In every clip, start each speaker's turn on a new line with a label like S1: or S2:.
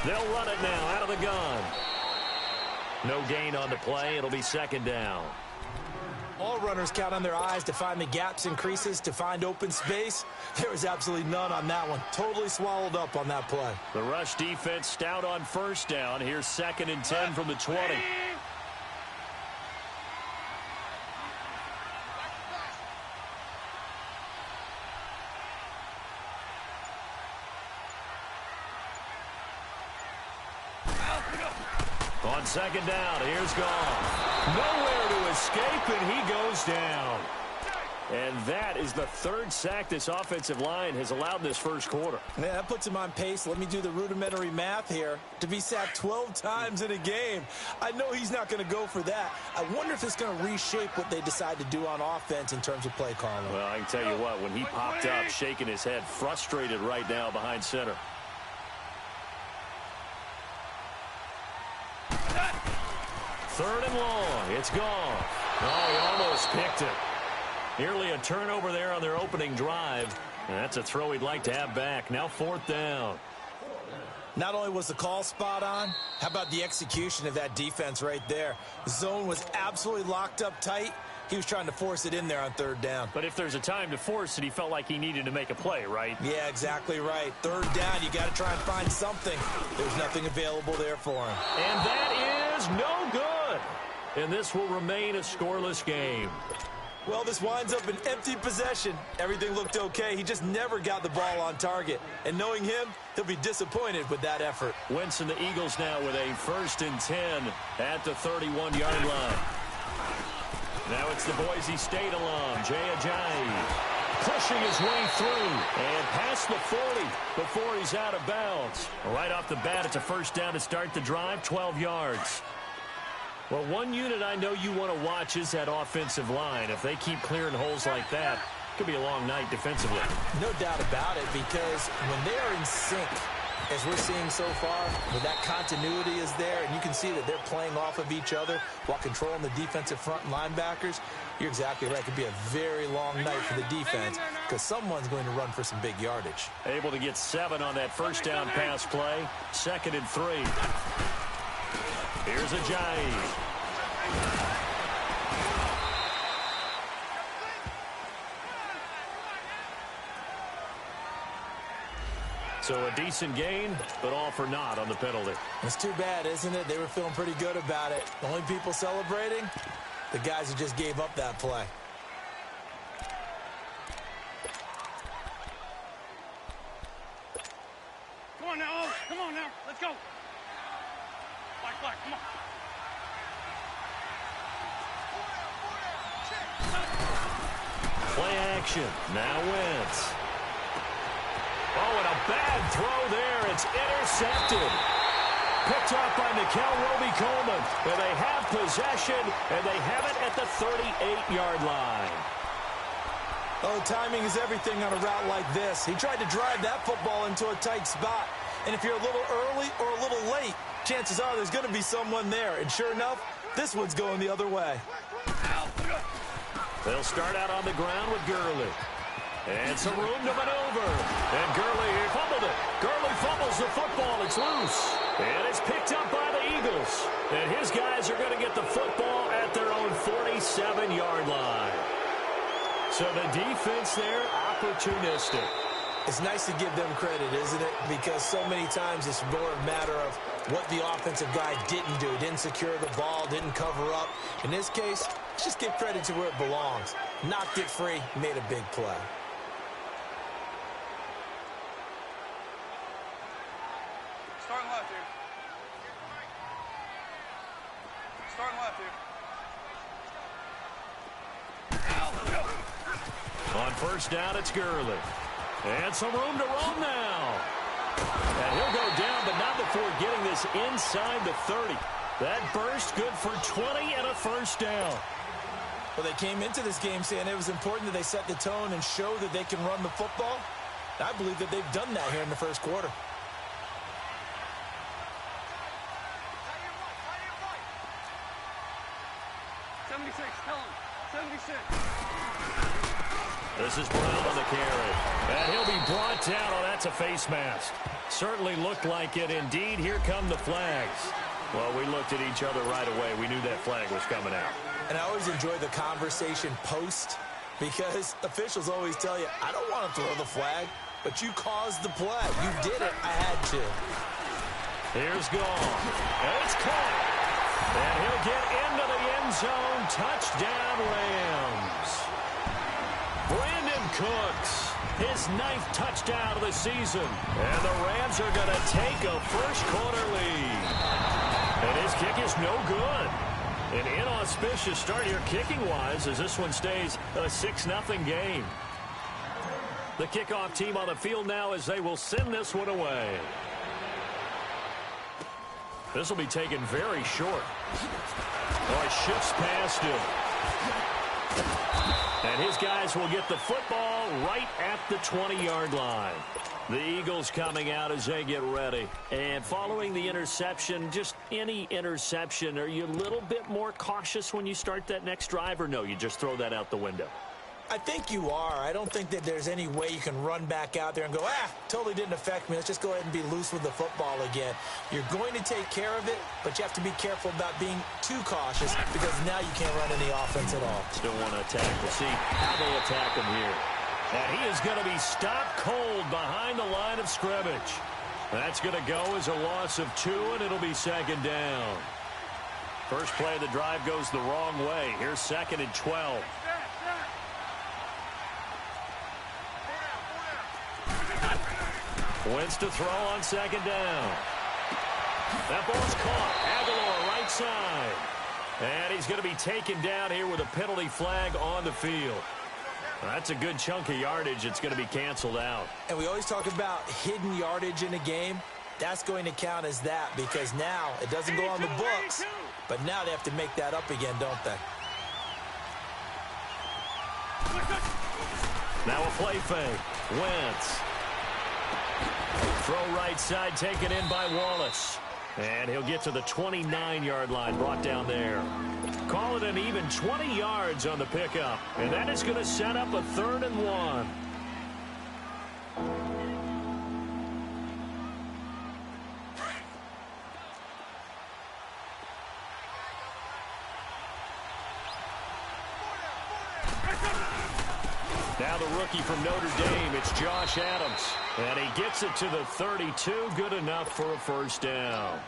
S1: They'll run it now out of the gun. No gain on the play. It'll be second down.
S2: All runners count on their eyes to find the gaps and creases, to find open space. There was absolutely none on that one. Totally swallowed up on that play.
S1: The rush defense stout on first down. Here's 2nd and 10 from the 20. On second down, here's Goff. Nowhere to escape, and he goes down. And that is the 3rd sack this offensive line has allowed in this first quarter.
S2: Yeah, that puts him on pace. Let me do the rudimentary math here. To be sacked 12 times in a game, I know he's not going to go for that. I wonder if it's going to reshape what they decide to do on offense in terms of play calling.
S1: Well, I can tell you what, when he popped up, shaking his head, frustrated right now behind center. Third and long. It's gone. Oh, he almost picked it. Nearly a turnover there on their opening drive. And that's a throw he'd like to have back. Now 4th down.
S2: Not only was the call spot on, how about the execution of that defense right there? The zone was absolutely locked up tight. He was trying to force it in there on 3rd down.
S1: But if there's a time to force it, he felt like he needed to make a play, right?
S2: Yeah, exactly right. 3rd down, you got to try and find something. There's nothing available there for him.
S1: And that is no good. And this will remain a scoreless game.
S2: Well, this winds up an empty possession. Everything looked okay. He just never got the ball on target. And knowing him, he'll be disappointed with that effort.
S1: Wentz and the Eagles now with a 1st and 10 at the 31-yard line. Now it's the Boise State alum, Jay Ajayi, pushing his way through and past the 40 before he's out of bounds. Right off the bat, it's a 1st down to start the drive, 12 yards. Well, one unit I know you want to watch is that offensive line. If they keep clearing holes like that, it could be a long night defensively.
S2: No doubt about it, because when they are in sync, as we're seeing so far, where that continuity is there, and you can see that they're playing off of each other while controlling the defensive front linebackers, you're exactly right. It could be a very long night for the defense because someone's going to run for some big yardage.
S1: Able to get 7 on that 1st down pass play. 2nd and 3. Here's Ajayi. So a decent gain, but all for naught on the penalty.
S2: It's too bad, isn't it? They were feeling pretty good about it. The only people celebrating, the guys who just gave up that play.
S3: Come on now, Oaks. Come on now. Let's go. Black, come on.
S1: Play action. Now Wentz. Oh, and a bad throw there. It's intercepted. Picked off by Nickel Roby-Coleman. And they have possession, and they have it at the 38-yard line.
S2: Oh, timing is everything on a route like this. He tried to drive that football into a tight spot. And if you're a little early or a little late, chances are there's going to be someone there. And sure enough, this one's going the other way.
S1: They'll start out on the ground with Gurley. And some room to maneuver. And Gurley fumbled it. Gurley fumbles the football. It's loose. And it's picked up by the Eagles. And his guys are going to get the football at their own 47-yard line. So the defense there, opportunistic.
S2: It's nice to give them credit, isn't it? Because so many times it's more a matter of what the offensive guy didn't do. Didn't secure the ball, didn't cover up. In this case, let's just give credit to where it belongs. Knocked it free, made a big play.
S3: Starting left here. Starting left here.
S1: On 1st down, it's Gurley. And some room to roam now. And he'll go down, but not before getting this inside the 30. That burst good for 20 and a 1st down.
S2: Well, they came into this game saying it was important that they set the tone and show that they can run the football. I believe that they've done that here in the first quarter.
S1: This is Brown on the carry. And he'll be brought down. Oh, that's a face mask. Certainly looked like it. Indeed, here come the flags. Well, we looked at each other right away. We knew that flag was coming out.
S2: And I always enjoy the conversation post because officials always tell you, I don't want to throw the flag, but you caused the play. You did it. I had to.
S1: Here's Gall. And it's caught. And he'll get into the end zone. Touchdown, Rams. Brandon Cooks, his 9th touchdown of the season. And the Rams are going to take a first-quarter lead. And his kick is no good. An inauspicious start here kicking-wise as this one stays a 6-0 game. The kickoff team on the field now as they will send this one away. This will be taken very short. Oh, it shifts past him. And his guys will get the football right at the 20-yard line. The Eagles coming out as they get ready. And following the interception, just any interception, are you a little bit more cautious when you start that next drive, or no, you just throw that out the window?
S2: I think you are. I don't think that there's any way you can run back out there and go, totally didn't affect me. Let's just go ahead and be loose with the football again. You're going to take care of it, but you have to be careful about being too cautious because now you can't run any offense at all.
S1: Still want to attack. We'll see how they attack him here. And he is going to be stopped cold behind the line of scrimmage. That's going to go as a loss of 2, and it'll be 2nd down. First play of the drive goes the wrong way. Here's 2nd and 12. Wentz to throw on 2nd down. That ball's caught. Aguilar right side. And he's going to be taken down here with a penalty flag on the field. That's a good chunk of yardage. It's going to be canceled out.
S2: And we always talk about hidden yardage in a game. That's going to count as that because now it doesn't go on the books, but now they have to make that up again, don't they?
S1: Now a play fake. Wentz. Throw right side taken in by Wallace. And he'll get to the 29-yard line, brought down there. Call it an even 20 yards on the pickup. And that is going to set up a 3rd and 1. Now the rookie from Notre Dame, it's Josh Adams. And he gets it to the 32, good enough for a first down.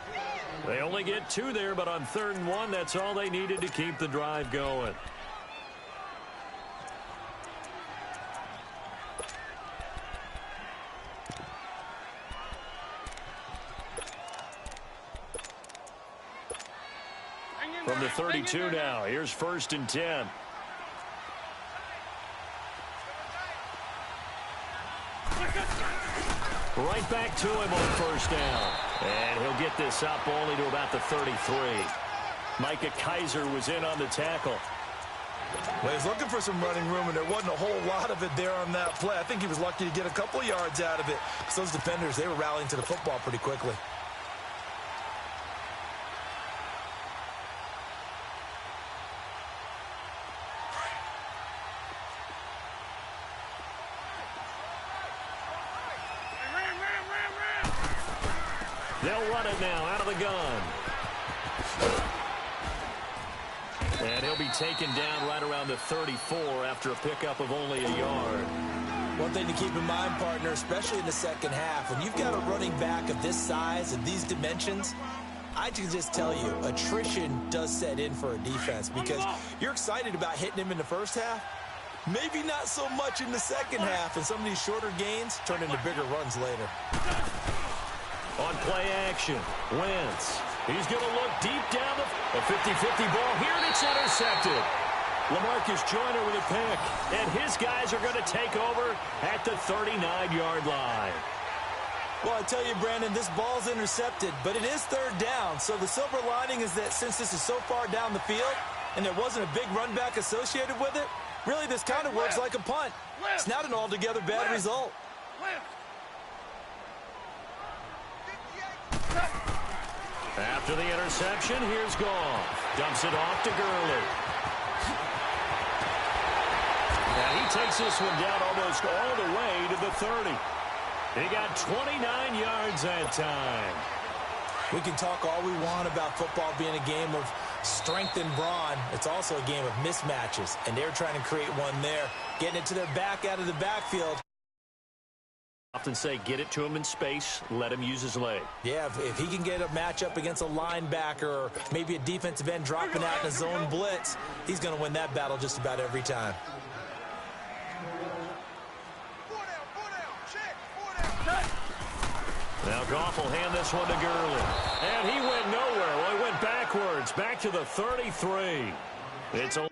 S1: They only get 2 there, but on 3rd and 1, that's all they needed to keep the drive going. From the 32 now, here's 1st and 10. Right back to him on 1st down. And he'll get this up only to about the 33. Micah Kaiser was in on the tackle.
S2: Well, he was looking for some running room, and there wasn't a whole lot of it there on that play. I think he was lucky to get a couple of yards out of it. Because those defenders, they were rallying to the football pretty quickly.
S1: They'll run it now out of the gun. And he'll be taken down right around the 34 after a pickup of only a yard.
S2: One thing to keep in mind, partner, especially in the second half, when you've got a running back of this size and these dimensions, I can just tell you, attrition does set in for a defense because you're excited about hitting him in the first half. Maybe not so much in the second half, and some of these shorter gains turn into bigger runs later.
S1: On play action, Wentz. He's going to look deep down the 50-50 ball here, and it's intercepted. LaMarcus Joyner with a pick, and his guys are going to take over at the 39-yard line.
S2: Well, I tell you, Brandon, this ball's intercepted, but it is 3rd down. So the silver lining is that since this is so far down the field and there wasn't a big run back associated with it, really this kind of works like a punt. It's not an altogether bad result.
S1: After the interception, here's Goff. Dumps it off to Gurley. And he takes this one down almost all the way to the 30. He got 29 yards that time.
S2: We can talk all we want about football being a game of strength and brawn. It's also a game of mismatches, and they're trying to create one there, getting it to their back out of the backfield.
S1: Often say get it to him in space, let him use his leg.
S2: Yeah, if he can get a matchup against a linebacker or maybe a defensive end dropping out in a zone blitz, he's going to win that battle just about every time.
S1: Now Goff will hand this one to Gurley. And he went nowhere. Well, he went backwards, back to the 33. It's a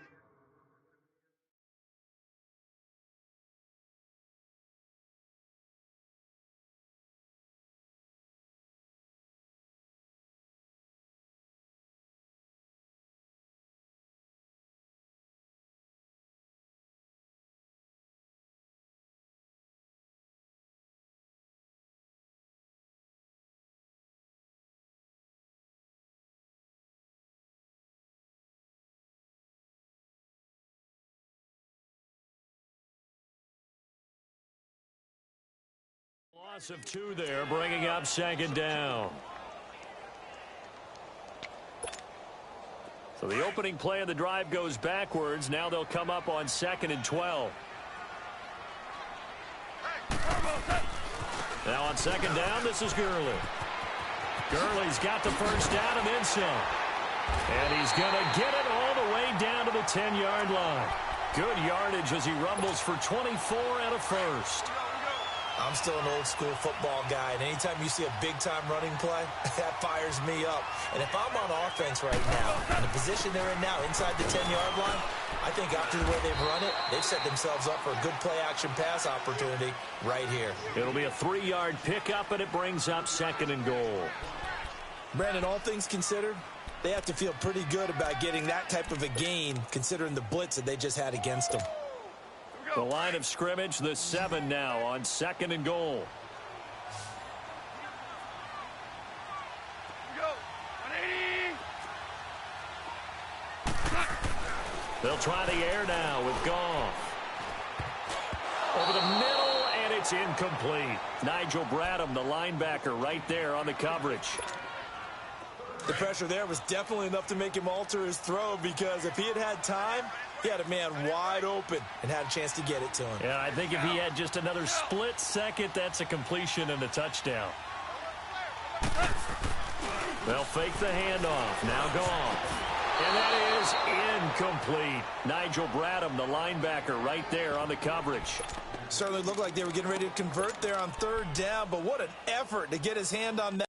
S1: loss of 2 there, bringing up second down. So the opening play of the drive goes backwards. Now they'll come up on 2nd and 12. Now on 2nd down, this is Gurley. Gurley's got the first down and then some. And he's going to get it all the way down to the 10-yard line. Good yardage as he rumbles for 24 and a first.
S2: I'm still an old-school football guy, and anytime you see a big-time running play, that fires me up. And if I'm on offense right now, in the position they're in now, inside the 10-yard line, I think after the way they've run it, they've set themselves up for a good play-action pass opportunity right here.
S1: It'll be a 3-yard pickup, and it brings up 2nd and goal.
S2: Brandon, all things considered, they have to feel pretty good about getting that type of a gain, considering the blitz that they just had against them.
S1: The line of scrimmage, the 7 now on 2nd and goal. They'll try the air now with Goff. Over the middle, and it's incomplete. Nigel Bradham, the linebacker, right there on the coverage.
S2: The pressure there was definitely enough to make him alter his throw, because if he had had time, he had a man wide open and had a chance to get it to him.
S1: Yeah, I think if he had just another split second, that's a completion and a touchdown. They'll fake the handoff. Now Goff. And that is incomplete. Nigel Bradham, the linebacker, right there on the coverage.
S2: Certainly looked like they were getting ready to convert there on 3rd down, but what an effort to get his hand on that.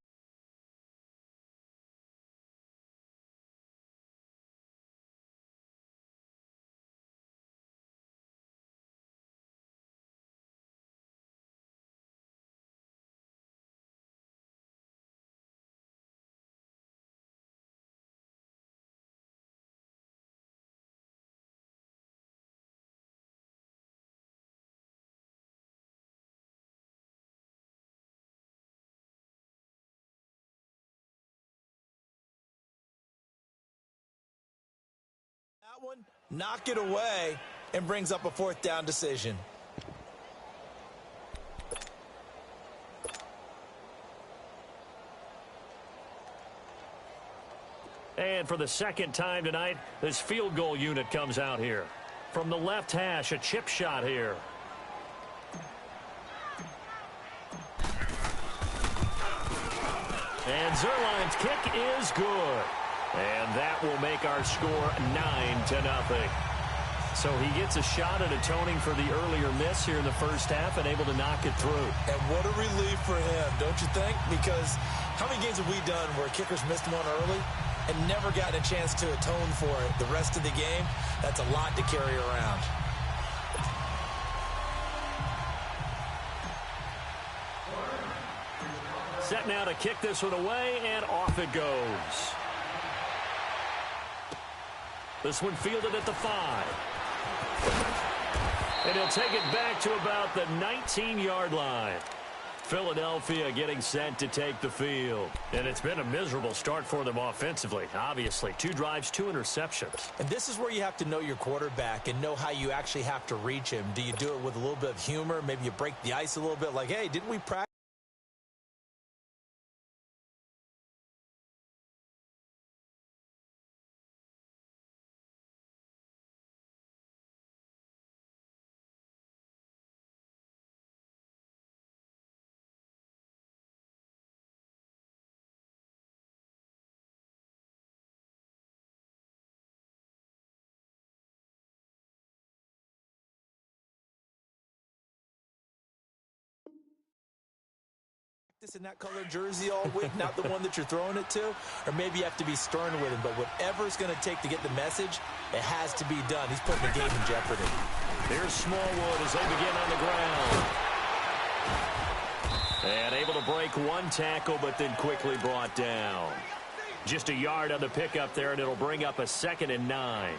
S2: That one, knock it away, and brings up a 4th down decision.
S1: And for the 2nd time tonight, this field goal unit comes out here. From the left hash, a chip shot here. And Zerline's kick is good. And that will make our score 9-0. So he gets a shot at atoning for the earlier miss here in the first half and able to knock it through.
S2: And what a relief for him, don't you think? Because how many games have we done where kickers missed one early and never gotten a chance to atone for it the rest of the game? That's a lot to carry around.
S1: Set now to kick this one away, and off it goes. This one fielded at the 5. And he'll take it back to about the 19-yard line. Philadelphia getting set to take the field. And it's been a miserable start for them offensively, obviously. 2 drives, 2 interceptions.
S2: And this is where you have to know your quarterback and know how you actually have to reach him. Do you do it with a little bit of humor? Maybe you break the ice a little bit like, hey, didn't we practice? In that color jersey all week, not the one that you're throwing it to, or maybe you have to be stern with him, but whatever it's going to take to get the message, it has to be done. He's putting the game in jeopardy.
S1: Here's Smallwood as they begin on the ground. And able to break 1 tackle, but then quickly brought down. Just a yard on the pickup there, and it'll bring up a 2nd and 9.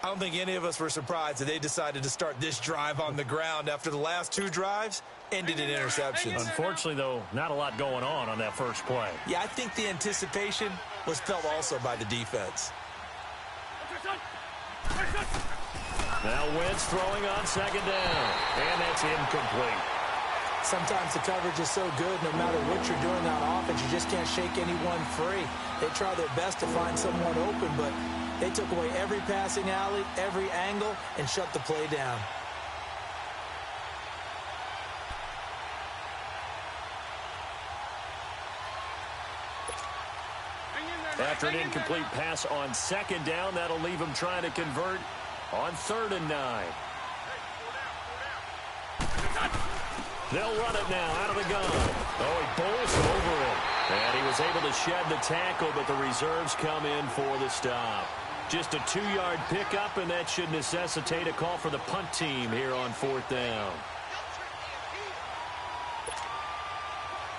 S2: I don't think any of us were surprised that they decided to start this drive on the ground after the last 2 drives ended in interceptions.
S1: Unfortunately, though, not a lot going on that first play.
S2: Yeah, I think the anticipation was felt also by the defense.
S1: Now Wentz throwing on 2nd down, and that's incomplete.
S2: Sometimes the coverage is so good, no matter what you're doing on offense, you just can't shake anyone free. They try their best to find someone open, but they took away every passing alley, every angle, and shut the play down.
S1: After an incomplete pass on 2nd down, that'll leave him trying to convert on 3rd and 9. They'll run it now out of the gun. Oh, he bowls over it. And he was able to shed the tackle, but the reserves come in for the stop. Just a 2-yard pickup, and that should necessitate a call for the punt team here on 4th down.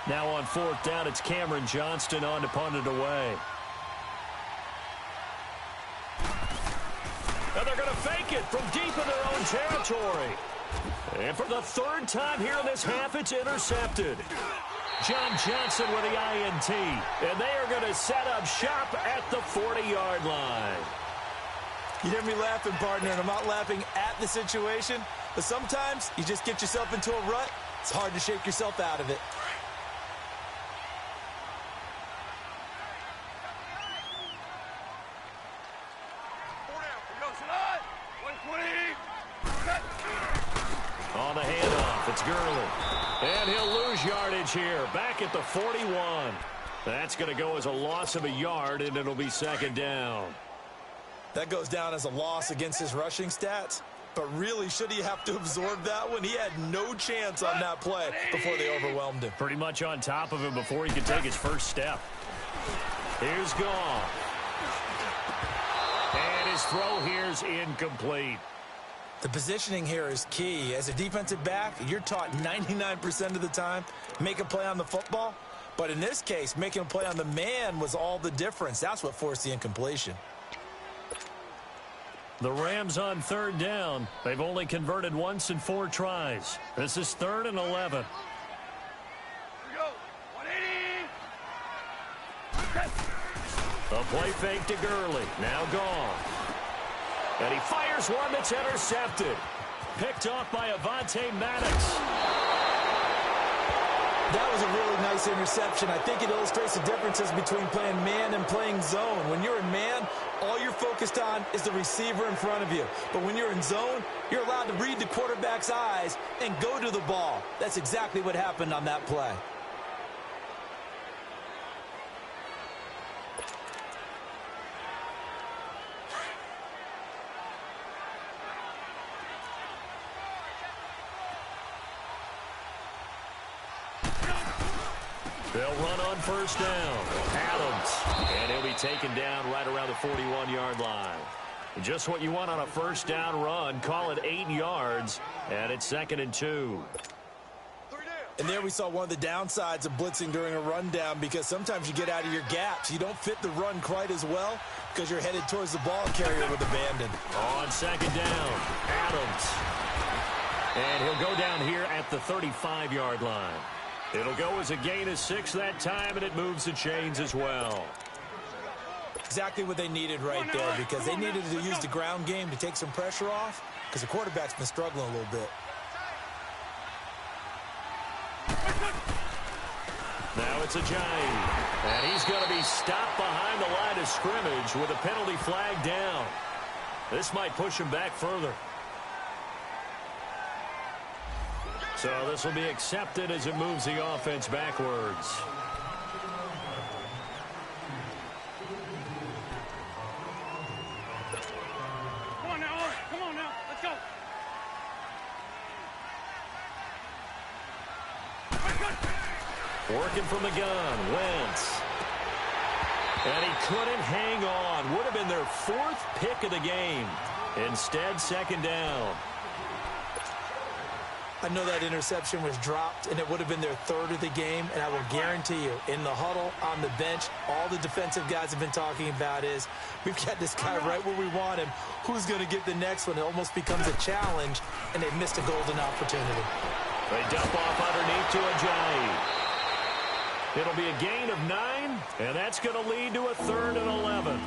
S1: Now on 4th down, it's Cameron Johnston on to punt it away. And they're going to fake it from deep in their own territory. And for the 3rd time here in this half, it's intercepted. John Johnson with the INT. And they are going to set up shop at the 40-yard line.
S2: You hear me laughing, partner, and I'm not laughing at the situation, but sometimes you just get yourself into a rut. It's hard to shake yourself out of it.
S1: On the handoff, it's Gurley. And he'll lose yardage here, back at the 41. That's going to go as a loss of a yard, and it'll be 2nd down.
S2: That goes down as a loss against his rushing stats. But really, should he have to absorb that one? He had no chance on that play before they overwhelmed him.
S1: Pretty much on top of him before he could take his first step. Here's Goff. And his throw here's incomplete.
S2: The positioning here is key. As a defensive back, you're taught 99% of the time, make a play on the football. But in this case, making a play on the man was all the difference. That's what forced the incompletion.
S1: The Rams on 3rd down. They've only converted once in 4 tries. This is 3rd and 11.
S3: Here we go. 180.
S1: A play fake to Gurley. Now gone. And he fires one that's intercepted. Picked off by Avonte Maddox.
S2: That was a really nice interception. I think it illustrates the differences between playing man and playing zone. When you're in man, all you're focused on is the receiver in front of you. But when you're in zone, you're allowed to read the quarterback's eyes and go to the ball. That's exactly what happened on that play.
S1: They'll run on 1st down. Adams. And he'll be taken down right around the 41-yard line. Just what you want on a 1st down run. Call it 8 yards. And it's 2nd and 2.
S2: And there we saw one of the downsides of blitzing during a rundown, because sometimes you get out of your gaps. You don't fit the run quite as well because you're headed towards the ball carrier with abandon.
S1: On 2nd down, Adams. And he'll go down here at the 35-yard line. It'll go as a gain of 6 that time, and it moves the chains as well.
S2: Exactly what they needed right there, because they needed to use the ground game to take some pressure off, because the quarterback's been struggling a little bit.
S1: Now it's Ajayi, and he's going to be stopped behind the line of scrimmage with a penalty flag down. This might push him back further. So this will be accepted as it moves the offense backwards.
S3: Come on now, let's go.
S1: Working from the gun, Wentz. And he couldn't hang on. Would have been their 4th pick of the game. Instead, 2nd down.
S2: I know that interception was dropped, and it would have been their 3rd of the game, and I will guarantee you, in the huddle, on the bench, all the defensive guys have been talking about is, we've got this guy right where we want him. Who's going to get the next one? It almost becomes a challenge, and they've missed a golden opportunity.
S1: They dump off underneath to Ajayi. It'll be a gain of 9, and that's going to lead to a 3rd and 11.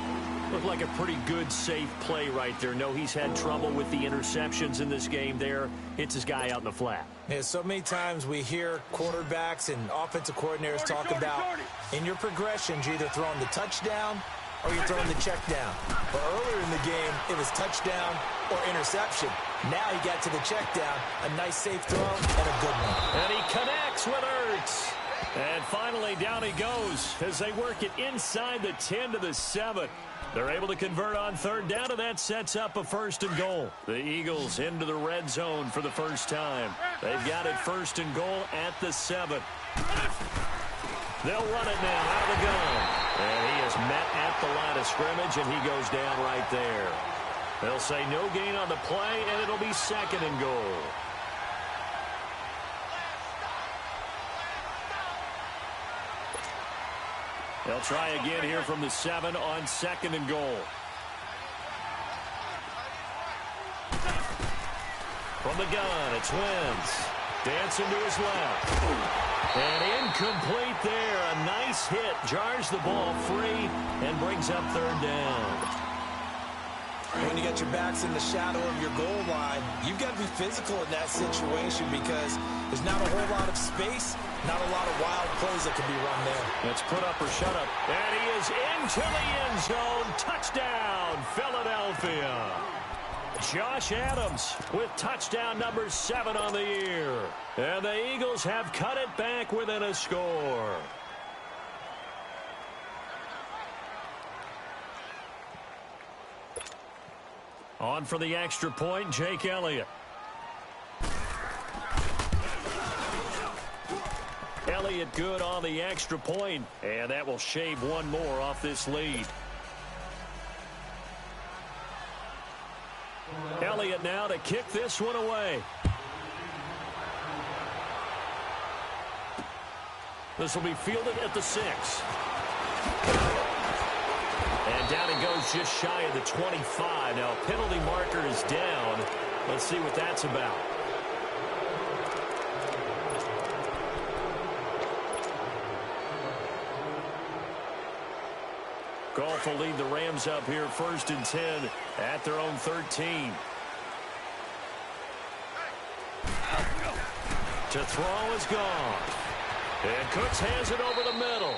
S1: Looked like a pretty good, safe play right there. No, he's had trouble with the interceptions in this game there. Hits his guy out in the flat.
S2: Yeah, so many times we hear quarterbacks and offensive coordinators talk about, in your progressions, you're either throwing the touchdown or you're throwing the check down. But earlier in the game, it was touchdown or interception. Now he got to the check down, a nice safe throw, and a good one.
S1: And he connects with Ertz. And finally, down he goes as they work it inside the 10 to the 7. They're able to convert on 3rd down, and that sets up a 1st and goal. The Eagles into the red zone for the first time. They've got it 1st and goal at the 7. They'll run it now out of the gun. And he is met at the line of scrimmage, and he goes down right there. They'll say no gain on the play, and it'll be 2nd and goal. They'll try again here from the 7 on 2nd and goal. From the gun, it's Wentz. Dancing to his left. And incomplete there. A nice hit. Jars the ball free and brings up 3rd down.
S2: When you got your backs in the shadow of your goal line, you've got to be physical in that situation because there's not a whole lot of space, not a lot of wild plays that can be run there.
S1: Let's put up or shut up. And he is into the end zone. Touchdown, Philadelphia. Josh Adams with touchdown number 7 on the year. And the Eagles have cut it back within a score. On for the extra point, Jake Elliott. Elliott good on the extra point, and that will shave one more off this lead. Elliott now to kick this one away. This will be fielded at the 6. And down he goes just shy of the 25. Now, penalty marker is down. Let's see what that's about. Goff will lead the Rams up here 1st and 10 at their own 13. To throw is gone. And Cooks has it over the middle.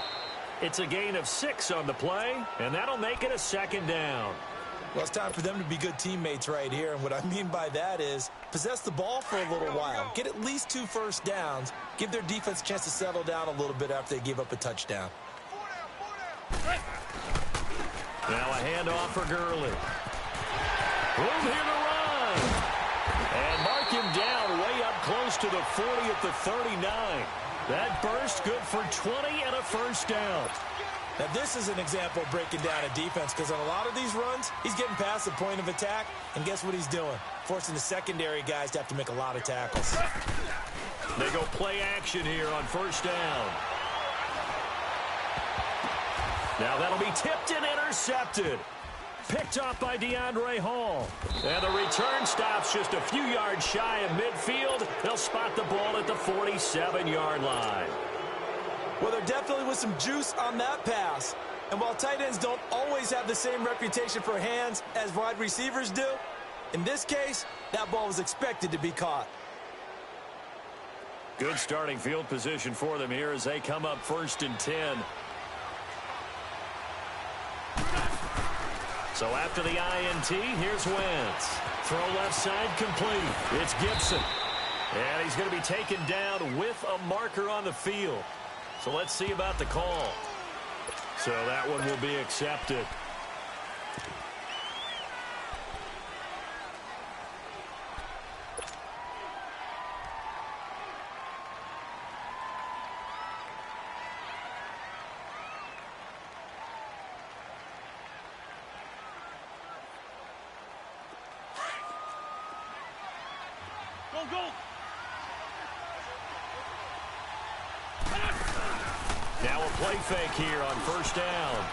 S1: It's a gain of 6 on the play, and that'll make it a 2nd down.
S2: Well, it's time for them to be good teammates right here, and what I mean by that is possess the ball for a little while. Get at least 2 first downs. Give their defense a chance to settle down a little bit after they give up a touchdown.
S1: Now a handoff for Gurley. Room here to run. And mark him down way up close to the 40 at the 39. That burst good for 20 and a 1st down.
S2: Now this is an example of breaking down a defense because on a lot of these runs, he's getting past the point of attack, and guess what he's doing? Forcing the secondary guys to have to make a lot of tackles.
S1: They go play action here on 1st down. Now that'll be tipped and intercepted. Picked off by DeAndre Hall. And the return stops just a few yards shy of midfield. They'll spot the ball at the 47-yard line.
S2: Well, there definitely was some juice on that pass. And while tight ends don't always have the same reputation for hands as wide receivers do, in this case, that ball was expected to be caught.
S1: Good starting field position for them here as they come up 1st and 10. So after the INT, here's Wentz. Throw left side complete. It's Gibson. And he's going to be taken down with a marker on the field. So let's see about the call. So that one will be accepted.
S3: Go!
S1: Now a play fake here on 1st down.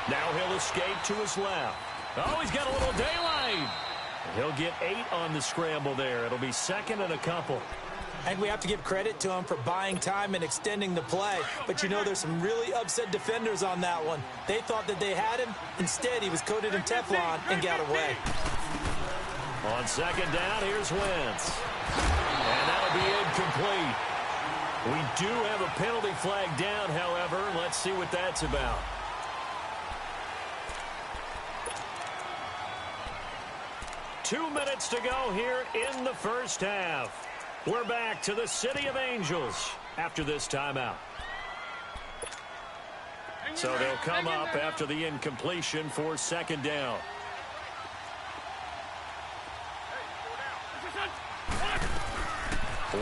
S1: Now he'll escape to his left. Oh, he's got a little daylight. He'll get 8 on the scramble there. It'll be 2nd and a couple.
S2: And we have to give credit to him for buying time and extending the play. But, you know, there's some really upset defenders on that one. They thought that they had him. Instead, he was coated in Teflon and got away.
S1: On 2nd down, here's Wentz. And that'll be incomplete. We do have a penalty flag down, however. Let's see what that's about. Two minutes to go here in the first half. We're back to the City of Angels after this timeout. So they'll come up after the incompletion for 2nd down.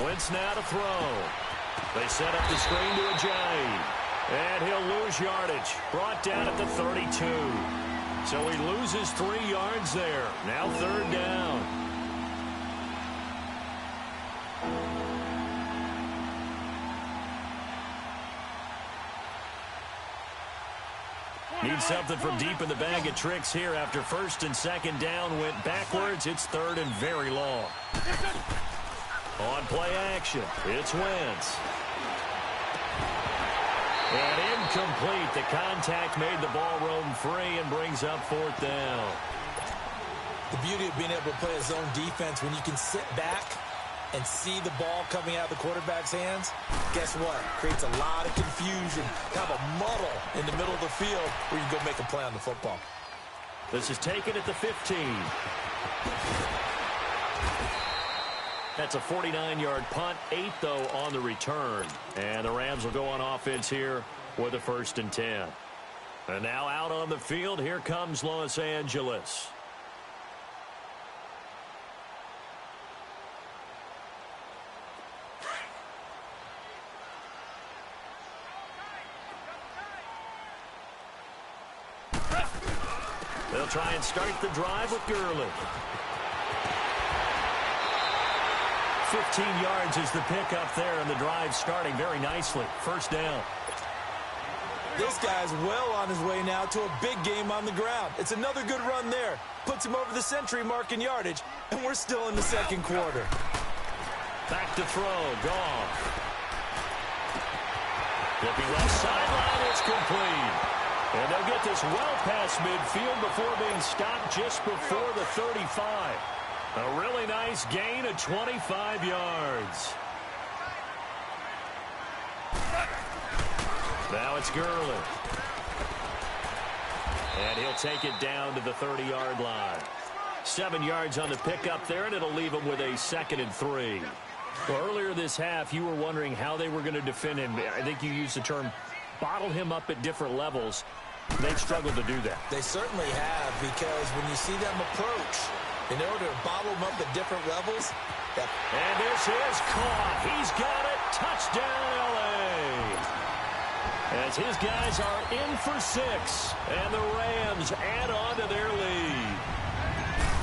S1: Wentz now to throw. They set up the screen to Ajayi. And he'll lose yardage. Brought down at the 32. So he loses 3 yards there. Now 3rd down. Need something from deep in the bag of tricks here after 1st and 2nd down went backwards. It's 3rd and very long. On play action, it's Wentz. And incomplete. The contact made the ball roam free and brings up 4th down.
S2: The beauty of being able to play a zone defense when you can sit back and see the ball coming out of the quarterback's hands, guess what? Creates a lot of confusion, kind of a muddle in the middle of the field where you can go make a play on the football.
S1: This is taken at the 15. That's a 49-yard punt, 8 though on the return. And the Rams will go on offense here with a 1st and 10. And now out on the field, here comes Los Angeles. They'll try and start the drive with Gurley. 15 yards is the pickup there, and the drive starting very nicely. 1st down.
S2: This guy's well on his way now to a big game on the ground. It's another good run there. Puts him over the century mark in yardage, and we're still in the 2nd quarter.
S1: Back to throw. Goff. Flipping left sideline. It's complete. And they'll get this well past midfield before being stopped just before the 35. A really nice gain of 25 yards. Now it's Gurley. And he'll take it down to the 30-yard line. 7 yards on the pickup there, and it'll leave him with a 2nd and 3. Well, earlier this half, you were wondering how they were going to defend him. I think you used the term bottle him up at different levels. They've struggled to do that.
S2: They certainly have, because when you see them approach, in order to bottle them up at different levels.
S1: And this is caught. He's got it. Touchdown, L.A. As his guys are in for 6, and the Rams add on to their lead.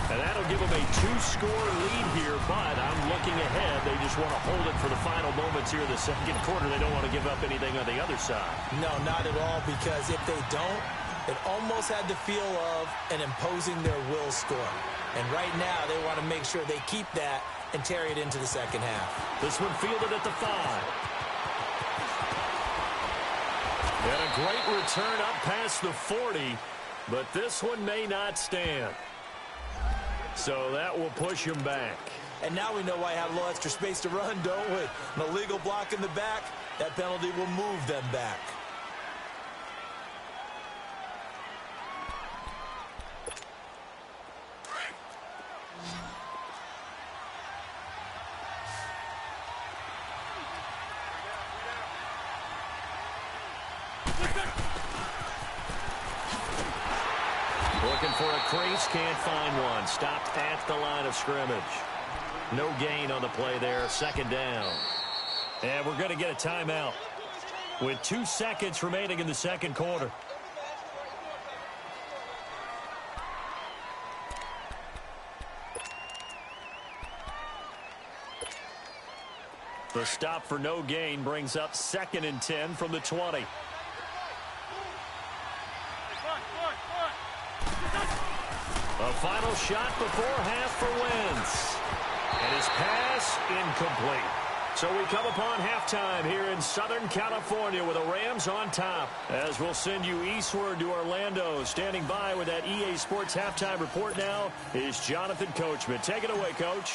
S1: And that'll give them a 2-score lead here, but I'm looking ahead. They just want to hold it for the final moments here in the 2nd quarter. They don't want to give up anything on the other side.
S2: No, not at all, because if they don't, It almost had the feel of an imposing their will score. And right now, they want to make sure they keep that and carry it into the second half.
S1: This one fielded at the 5. And a great return up past the 40, but this one may not stand. So that will push him back.
S2: And now we know why I have a little extra space to run, don't we? An illegal block in the back, that penalty will move them back.
S1: Looking for a crease, can't find one. Stopped at the line of scrimmage. No gain on the play there, second down. And we're going to get a timeout with 2 seconds remaining in the second quarter. The stop for no gain brings up 2nd and 10 from the 20. A final shot before half for Wentz. And his pass incomplete. So we come upon halftime here in Southern California with the Rams on top. As we'll send you eastward to Orlando. Standing by with that EA Sports halftime report now is Jonathan Coachman. Take it away, Coach.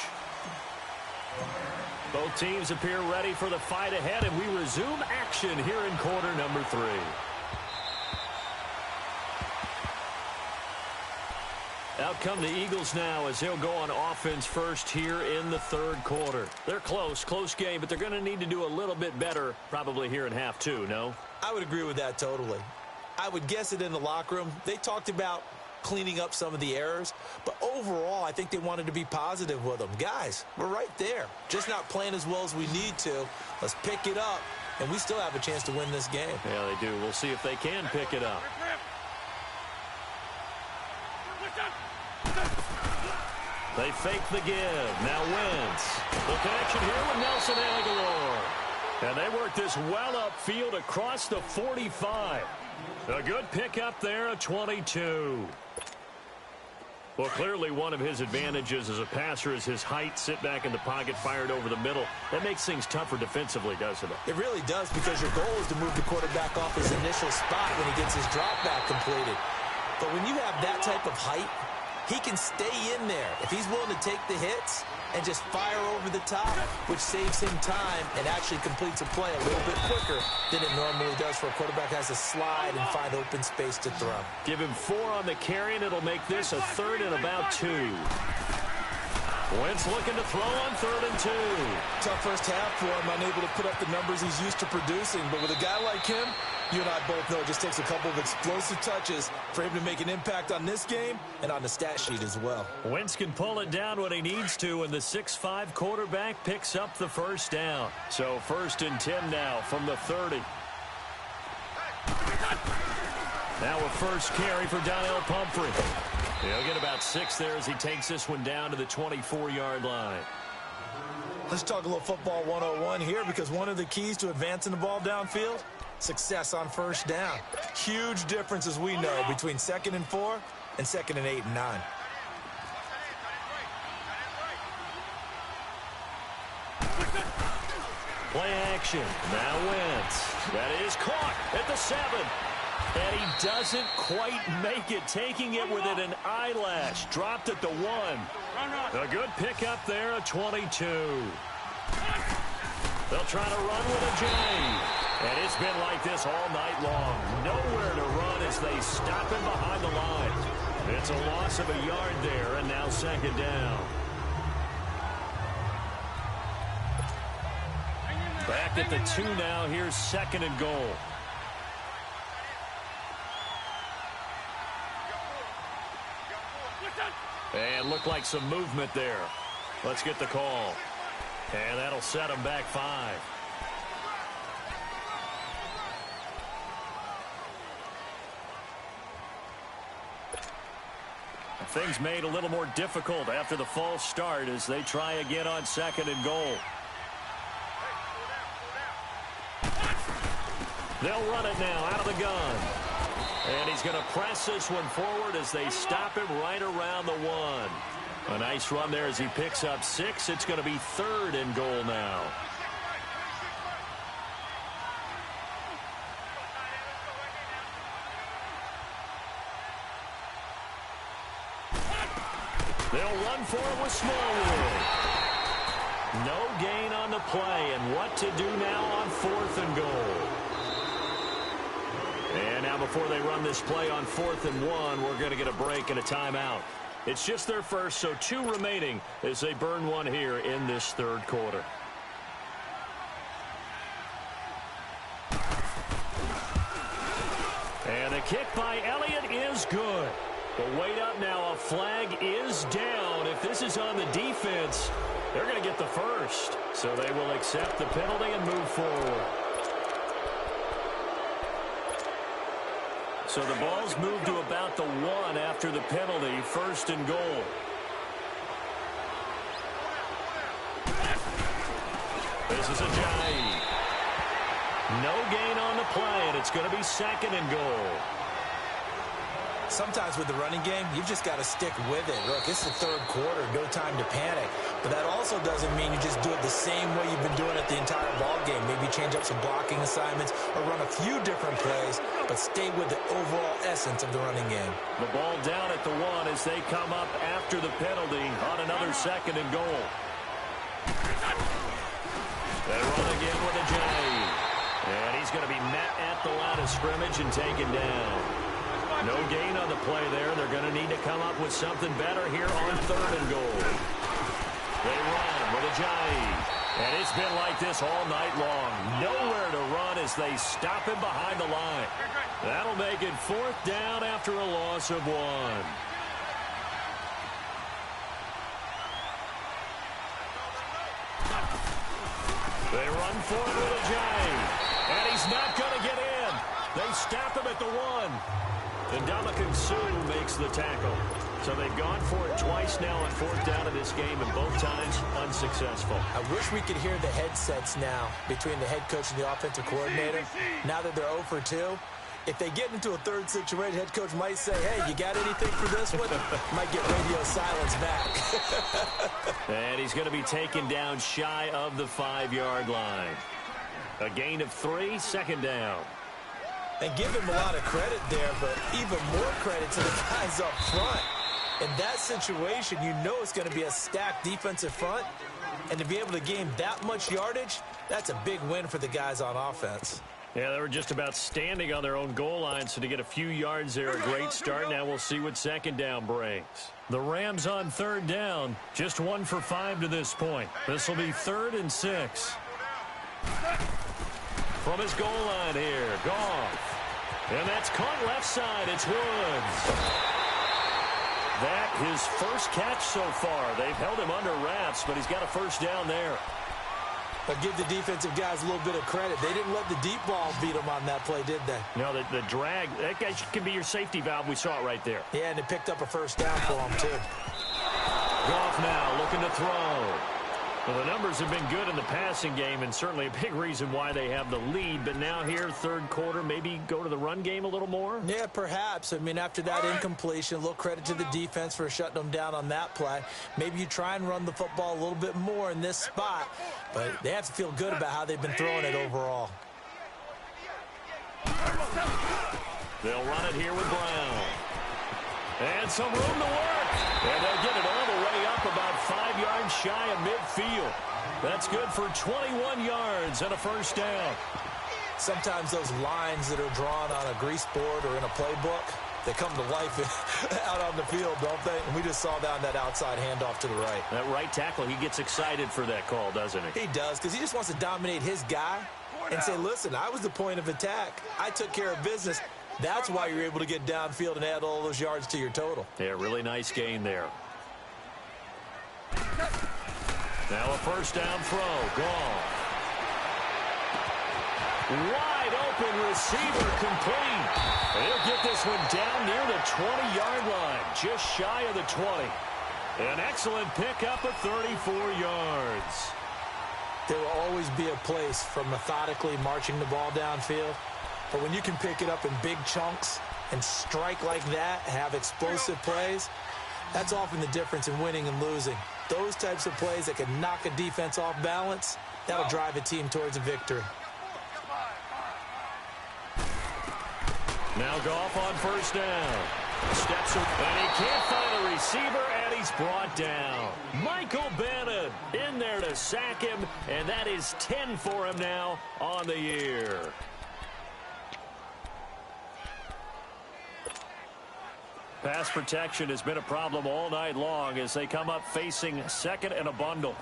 S1: Both teams appear ready for the fight ahead, and we resume action here in quarter number 3. Out come the Eagles now as they'll go on offense first here in the third quarter. They're close game, but they're going to need to do a little bit better probably here in half 2, no?
S2: I would agree with that totally. I would guess it in the locker room. They talked about cleaning up some of the errors, but overall, I think they wanted to be positive with them. Guys, we're right there. Just not playing as well as we need to. Let's pick it up, and we still have a chance to win this game.
S1: Yeah, they do. We'll see if they can pick it up. They fake the give. Now Wentz. The connection here with Nelson Aguilar. And they work this well upfield across the 45. A good pickup there at 22. Well, clearly one of his advantages as a passer is his height. Sit back in the pocket, fired over the middle. That makes things tougher defensively, doesn't it?
S2: It really does, because your goal is to move the quarterback off his initial spot when he gets his drop back completed. But when you have that type of height, he can stay in there if he's willing to take the hits and just fire over the top, which saves him time and actually completes a play a little bit quicker than it normally does for a quarterback has to slide and find open space to throw.
S1: Give him 4 on the carry, and it'll make this a 3rd and about 2. Wentz looking to throw on 3rd and 2.
S2: Tough first half for him, unable to put up the numbers he's used to producing. But with a guy like him, you and I both know it just takes a couple of explosive touches for him to make an impact on this game and on the stat sheet as well.
S1: Wentz can pull it down when he needs to, and the 6'5" quarterback picks up the first down. So 1st and 10 now from the 30. Now a first carry for Donnell Pumphrey. He'll get about 6 there as he takes this one down to the 24-yard line.
S2: Let's talk a little football 101 here, because one of the keys to advancing the ball downfield, success on first down. Huge difference, as we know, between 2nd and 4 and 2nd and 8 and 9.
S1: Play action. Now Wentz. That is caught at the 7. And he doesn't quite make it, taking it within an eyelash. Dropped at the 1. A good pickup there at 22. They'll try to run with a J. And it's been like this all night long. Nowhere to run as they stop him behind the line. It's a loss of a yard there, and now 2nd down. Back at the 2 now. Here's 2nd and goal. And looked like some movement there. Let's get the call. And that'll set him back 5. Things made a little more difficult after the false start as they try again on 2nd and goal. They'll run it now out of the gun. And he's going to press this one forward as they stop him right around the 1. A nice run there as he picks up 6. It's going to be 3rd and goal now. They'll run for it with Smallwood. No gain on the play, and what to do now on 4th and goal. And now before they run this play on 4th and 1, we're going to get a break and a timeout. It's just their first, so 2 remaining as they burn one here in this 3rd quarter. And the kick by Elliott is good. But wait up now, a flag is down. If this is on the defense, they're going to get the first. So they will accept the penalty and move forward. So the ball's moved to about the 1 after the penalty, 1st and goal. This is Ajayi. No gain on the play, and it's going to be 2nd and goal.
S2: Sometimes with the running game, you've just got to stick with it. Look, it's the 3rd quarter, no time to panic. But that also doesn't mean you just do it the same way you've been doing it the entire ball game. Maybe change up some blocking assignments or run a few different plays, but stay with the overall essence of the running game.
S1: The ball down at the 1 as they come up after the penalty on another 2nd and goal. They run again with Ajayi. And he's going to be met at the line of scrimmage and taken down. No gain on the play there. They're going to need to come up with something better here on 3rd and goal. They run with Ajayi. And it's been like this all night long. Nowhere to run as they stop him behind the line. That'll make it 4th down after a loss of 1. They run for it with Ajayi. And he's not going to get in. They stop him at the 1. And Ndamukong Suh makes the tackle. So they've gone for it twice now on 4th down in this game, and both times unsuccessful.
S2: I wish we could hear the headsets now between the head coach and the offensive coordinator. Now that they're 0 for 2, if they get into a 3rd situation, head coach might say, hey, you got anything for this one? Might get radio silence back.
S1: And he's going to be taken down shy of the 5-yard line. A gain of 3, 2nd down.
S2: And give him a lot of credit there, but even more credit to the guys up front. In that situation, you know it's going to be a stacked defensive front. And to be able to gain that much yardage, that's a big win for the guys on offense.
S1: Yeah, they were just about standing on their own goal line, so to get a few yards there, a great start. Now we'll see what 2nd down brings. The Rams on 3rd down, just 1 for 5 to this point. This will be 3rd and 6. From his goal line here, Goff. And that's caught left side. It's Woods. That his first catch so far. They've held him under wraps, but he's got a 1st down there.
S2: But give the defensive guys a little bit of credit. They didn't let the deep ball beat them on that play, did they?
S1: No, the drag, that guy can be your safety valve. We saw it right there.
S2: Yeah, and they picked up a 1st down for him, too.
S1: Goff now looking to throw. Well, the numbers have been good in the passing game, and certainly a big reason why they have the lead. But now here, 3rd quarter, maybe go to the run game a little more?
S2: Yeah, perhaps. I mean, after that incompletion, a little credit to the defense for shutting them down on that play. Maybe you try and run the football a little bit more in this spot, but they have to feel good about how they've been throwing it overall.
S1: They'll run it here with Brown. And some room to work. And they'll get it all the way up about 5 yards shy of midfield. That's good for 21 yards and a 1st down.
S2: Sometimes those lines that are drawn on a grease board or in a playbook, they come to life out on the field, don't they? And we just saw that on that outside handoff to the right.
S1: That right tackle, he gets excited for that call, doesn't he?
S2: He does, because he just wants to dominate his guy and say, listen, I was the point of attack. I took care of business. That's why you're able to get downfield and add all those yards to your total.
S1: Yeah, really nice gain there. Now a 1st down throw. Gone. Wide open receiver complete. And he'll get this one down near the 20-yard line, just shy of the 20. An excellent pickup of 34 yards.
S2: There will always be a place for methodically marching the ball downfield But when you can pick it up in big chunks and strike like that, have explosive plays, that's often the difference in winning and losing. Those types of plays that can knock a defense off balance, that'll drive a team towards a victory.
S1: Now Goff on first down. Steps up, and he can't find a receiver, and he's brought down. Michael Bennett in there to sack him, and that is 10 for him now on the year. Pass protection has been a problem all night long as they come up facing second and a bundle.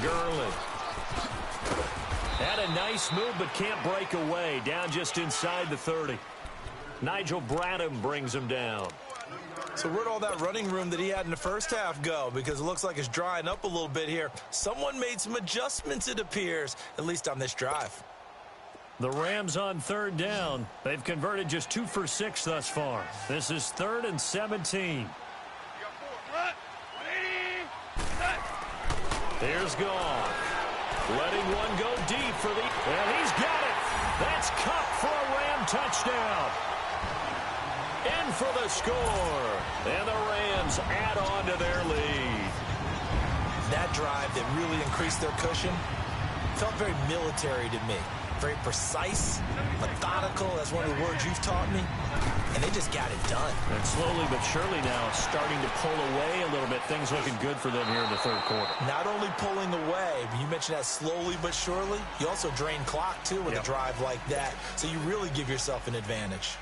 S1: Gurley. Had a nice move but can't break away. Down just inside the 30. Nigel Bradham brings him down.
S2: So where'd all that running room that he had in the first half go? Because it looks like it's drying up a little bit here. Someone made some adjustments, it appears, at least on this drive.
S1: The Rams on third down. They've converted just 2 for 6 thus far. This is 3rd and 17. Here's Goff. Letting one go deep for the... And he's got it. That's Kupp for a Ram touchdown. In for the score. And the Rams add on to their lead.
S2: That drive that really increased their cushion felt very military to me. Very precise, methodical. That's one of the words you've taught me. And they just got it done.
S1: And slowly but surely now starting to pull away a little bit. Things looking good for them here in the third quarter.
S2: Not only pulling away, but you mentioned that slowly but surely. You also drain clock, too, with a drive like that. So you really give yourself an advantage.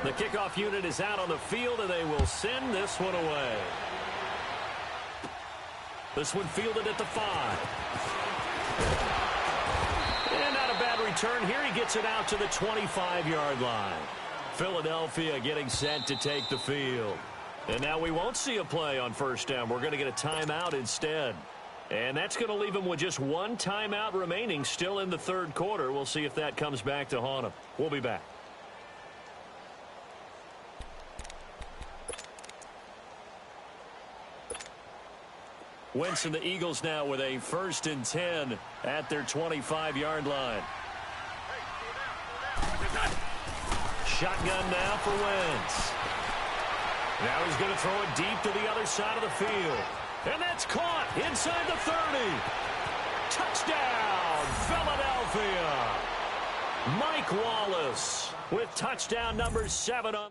S1: The kickoff unit is out on the field, and they will send this one away. This one fielded at the 5. And not a bad return here. He gets it out to the 25-yard line. Philadelphia getting set to take the field. And now we won't see a play on first down. We're going to get a timeout instead. And that's going to leave him with just one timeout remaining still in the third quarter. We'll see if that comes back to haunt him. We'll be back. Wentz and the Eagles now with a 1st and 10 at their 25-yard line. Shotgun now for Wentz. Now he's going to throw it deep to the other side of the field. And that's caught inside the 30. Touchdown, Philadelphia. Mike Wallace with touchdown number 7 on.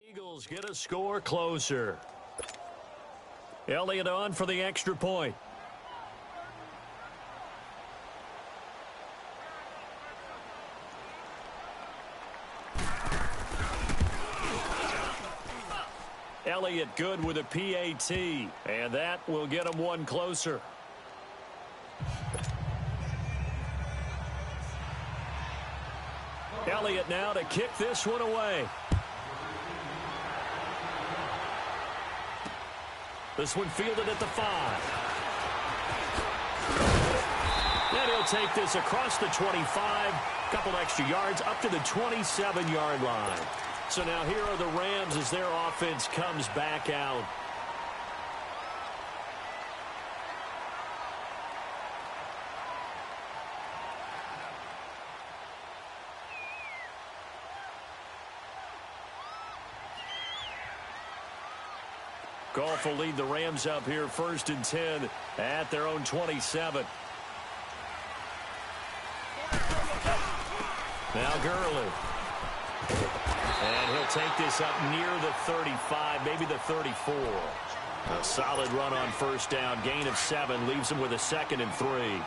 S1: Eagles get a score closer. Elliott on for the extra point. Elliott good with a PAT, and that will get him one closer. Elliott now to kick this one away. This one fielded at the 5. And he'll take this across the 25. Couple extra yards up to the 27-yard line. So now here are the Rams as their offense comes back out. Goff will lead the Rams up here 1st and 10 at their own 27. Now Gurley. And he'll take this up near the 35, maybe the 34. A solid run on first down. Gain of 7 leaves him with a 2nd and 3.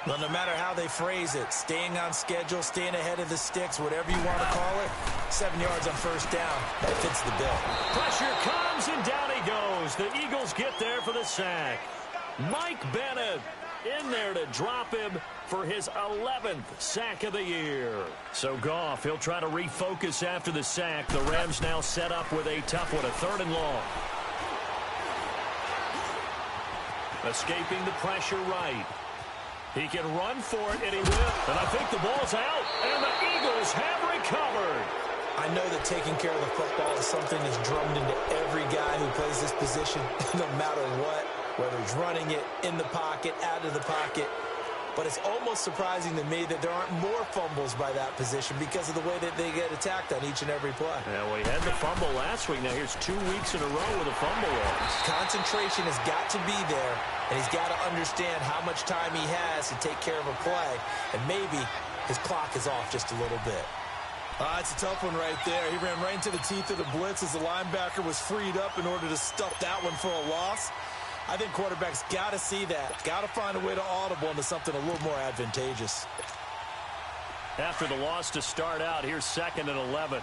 S2: Well, no matter how they phrase it, staying on schedule, staying ahead of the sticks, whatever you want to call it, 7 yards on first down, that fits the bill.
S1: Pressure comes, and down he goes. The Eagles get there for the sack. Mike Bennett in there to drop him for his 11th sack of the year. So Goff, he'll try to refocus after the sack. The Rams now set up with a tough one, a 3rd and long. Escaping the pressure right. He can run for it, and he will. And I think the ball's out, and the Eagles have recovered.
S2: I know that taking care of the football is something that's drummed into every guy who plays this position, no matter what, whether he's running it, in the pocket, out of the pocket. But it's almost surprising to me that there aren't more fumbles by that position because of the way that they get attacked on each and every play.
S1: Yeah, well, he had the fumble last week. Now here's 2 weeks in a row with a fumble loss.
S2: Concentration has got to be there, and he's got to understand how much time he has to take care of a play, and maybe his clock is off just a little bit.
S4: It's a tough one right there. He ran right into the teeth of the blitz as the linebacker was freed up in order to stuff that one for a loss. I think quarterbacks got to see that. Got to find a way to audible into something a little more advantageous.
S1: After the loss to start out, here's 2nd and 11.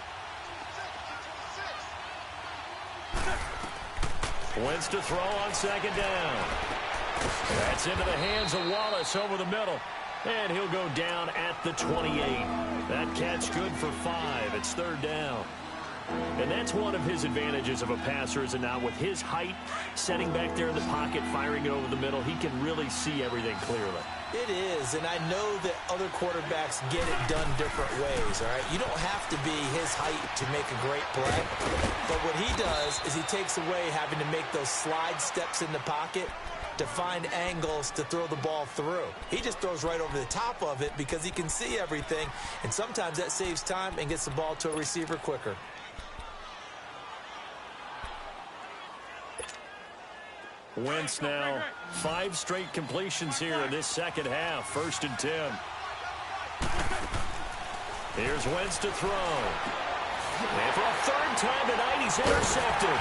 S1: Wentz to throw on 2nd down. That's into the hands of Wallace over the middle. And he'll go down at the 28. That catch good for 5. It's 3rd down. And that's one of his advantages of a passer, is it not? With his height, setting back there in the pocket, firing it over the middle, he can really see everything clearly.
S2: It is, and I know that other quarterbacks get it done different ways, all right? You don't have to be his height to make a great play. But what he does is he takes away having to make those slide steps in the pocket to find angles to throw the ball through. He just throws right over the top of it because he can see everything, and sometimes that saves time and gets the ball to a receiver quicker.
S1: Wentz now 5 straight completions here in this second half. 1st and 10. Here's Wentz to throw. And for a 3rd time tonight, he's intercepted.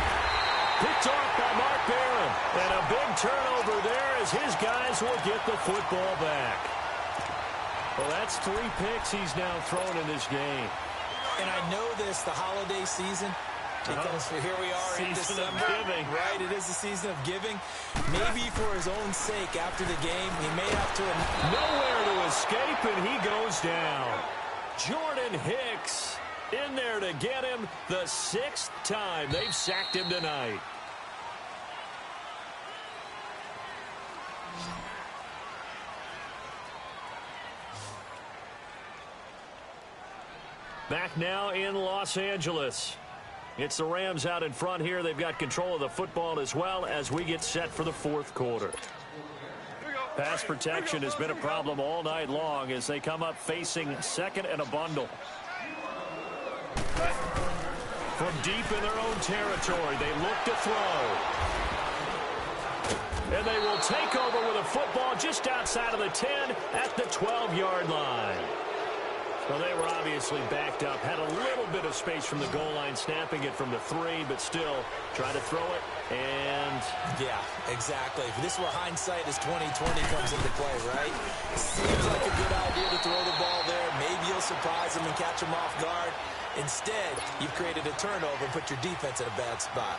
S1: Picked off by Mark Barron. And a big turnover there as his guys will get the football back. Well, that's 3 picks he's now thrown in this game.
S2: And I know this, the holiday season, because here we are in December, right? It is the season of giving. Maybe for his own sake, after the game, he may have to...
S1: Nowhere to escape, and he goes down. Jordan Hicks in there to get him the 6th time they've sacked him tonight. Back now in Los Angeles. It's the Rams out in front here. They've got control of the football as well as we get set for the 4th quarter. Pass protection has been a problem all night long as they come up facing 2nd and a bundle. From deep in their own territory, they look to throw. And they will take over with a football just outside of the 10 at the 12-yard line. Well, they were obviously backed up, had a little bit of space from the goal line, snapping it from the 3, but still try to throw it, and...
S2: Yeah, exactly. This is where hindsight is 20/20 comes into play, right? Seems like a good idea to throw the ball there. Maybe you'll surprise them and catch them off guard. Instead, you've created a turnover and put your defense in a bad spot.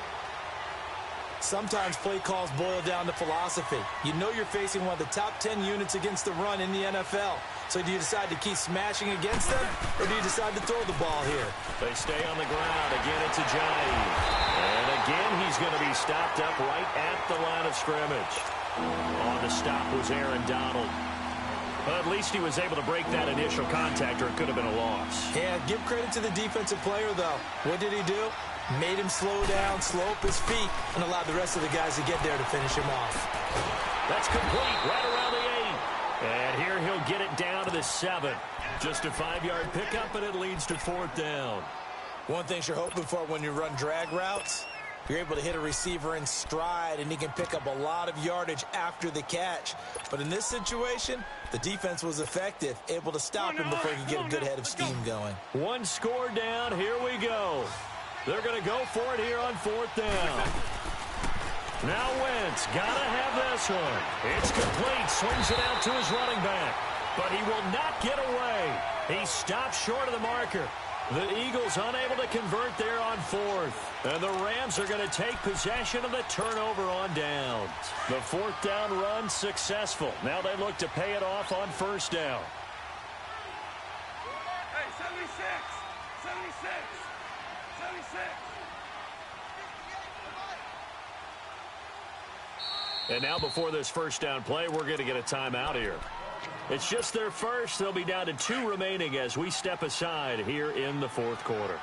S2: Sometimes play calls boil down to philosophy. You know you're facing one of the top 10 units against the run in the NFL. So do you decide to keep smashing against them, or do you decide to throw the ball here?
S1: They stay on the ground. Again, it's Ajayi. And again, he's going to be stopped up right at the line of scrimmage. On the stop was Aaron Donald. But at least he was able to break that initial contact, or it could have been a loss.
S2: Yeah, give credit to the defensive player, though. What did he do? Made him slow down, slow up his feet, and allowed the rest of the guys to get there to finish him off.
S1: That's complete right around the 8. And here he'll get it down to the 7. Just a 5-yard pickup, and it leads to 4th down.
S2: One thing you're hoping for when you run drag routes, you're able to hit a receiver in stride, and he can pick up a lot of yardage after the catch. But in this situation, the defense was effective, able to stop him before he could get a good head of steam going.
S1: 1 score down. Here we go. They're going to go for it here on 4th down. Now Wentz, gotta have this one. It's complete, swings it out to his running back. But he will not get away. He stops short of the marker. The Eagles unable to convert there on fourth. And the Rams are going to take possession of the turnover on downs. The fourth down run successful. Now they look to pay it off on first down.
S3: Hey, 76! 76! 76!
S1: And now before this first down play, we're going to get a timeout here. It's just their first. They'll be down to 2 remaining as we step aside here in the fourth quarter.